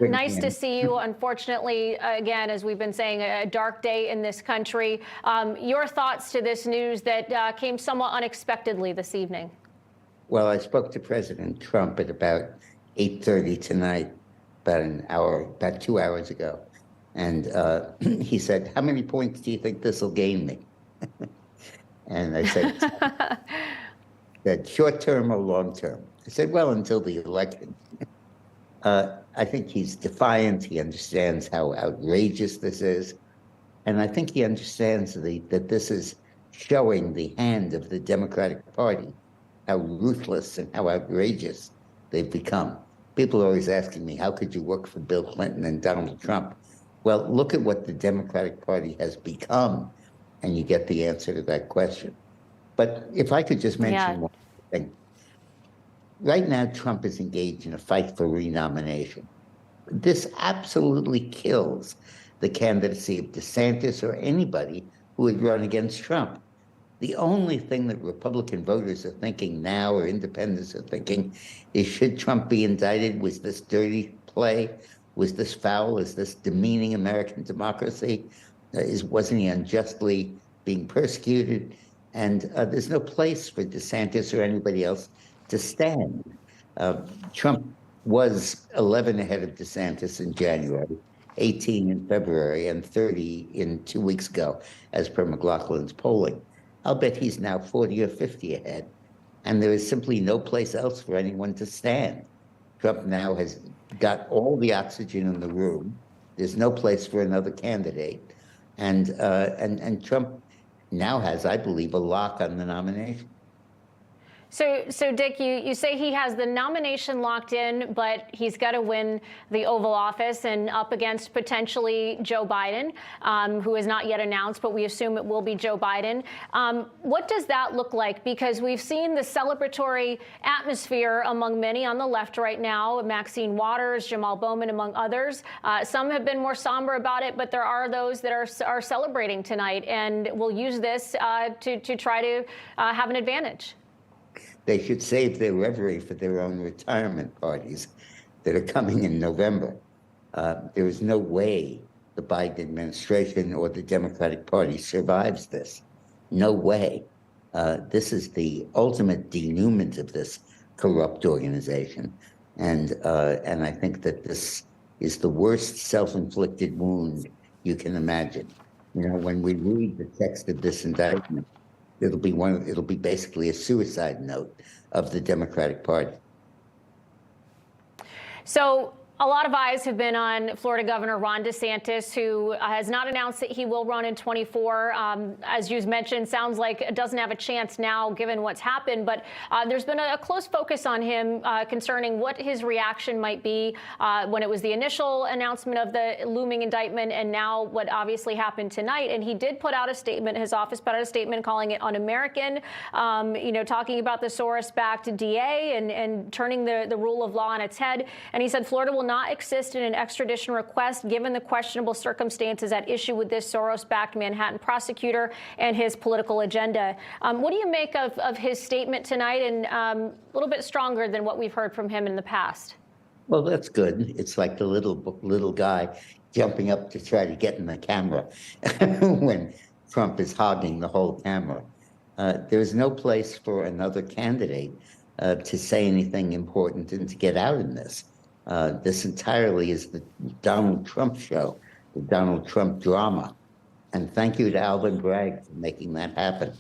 Nice to see you. Unfortunately, again, as we've been saying, a dark day in this country. Your thoughts to this news that came somewhat unexpectedly this evening? Well, I spoke to President Trump at about 8:30 tonight, about 2 hours ago. And he said, "How many points do you think this will gain me?" And I said, "That short term or long term?" I said, "Well, until the election." I think he's defiant. He understands how outrageous this is. And I think he understands that this is showing the hand of the Democratic Party, how ruthless and how outrageous they've become. People are always asking me, how could you work for Bill Clinton and Donald Trump? Well, look at what the Democratic Party has become, and you get the answer to that question. But if I could just mention one thing. Right now, Trump is engaged in a fight for renomination. This absolutely kills the candidacy of DeSantis or anybody who would run against Trump. The only thing that Republican voters are thinking now, or independents are thinking, is should Trump be indicted? Was this dirty play? Was this foul? Is this demeaning American democracy? Wasn't he unjustly being persecuted? And there's no place for DeSantis or anybody else to stand. Trump was 11 ahead of DeSantis in January, 18 in February, and 30 in 2 weeks ago, as per McLaughlin's polling. I'll bet he's now 40 or 50 ahead. And there is simply no place else for anyone to stand. Trump now has got all the oxygen in the room. There's no place for another candidate. And Trump now has, I believe, a lock on the nomination. So Dick, you say he has the nomination locked in, but he's got to win the Oval Office and up against potentially Joe Biden, who is not yet announced, but we assume it will be Joe Biden. What does that look like? Because we've seen the celebratory atmosphere among many on the left right now, Maxine Waters, Jamal Bowman, among others. Some have been more somber about it, but there are those that are celebrating tonight and will use this to try to have an advantage. They should save their reverie for their own retirement parties that are coming in November. There is no way the Biden administration or the Democratic Party survives this. No way. This is the ultimate denouement of this corrupt organization. And I think that this is the worst self-inflicted wound you can imagine. You know, when we read the text of this indictment, it'll be basically a suicide note of the Democratic Party. So a lot of eyes have been on Florida Governor Ron DeSantis, who has not announced that he will run in 24. As you mentioned, sounds like it doesn't have a chance now, given what's happened. But there's been a close focus on him concerning what his reaction might be when it was the initial announcement of the looming indictment and now what obviously happened tonight. And he did put out a statement, his office put out a statement calling it un-American, talking about the Soros-backed DA and turning the rule of law on its head. And he said Florida will not exist in an extradition request given the questionable circumstances at issue with this Soros-backed Manhattan prosecutor and his political agenda. What do you make of his statement tonight, and a little bit stronger than what we've heard from him in the past? Well, that's good. It's like the little guy jumping up to try to get in the camera when Trump is hogging the whole camera. There's no place for another candidate to say anything important and to get out in this. This entirely is the Donald Trump show, the Donald Trump drama. And thank you to Alvin Bragg for making that happen.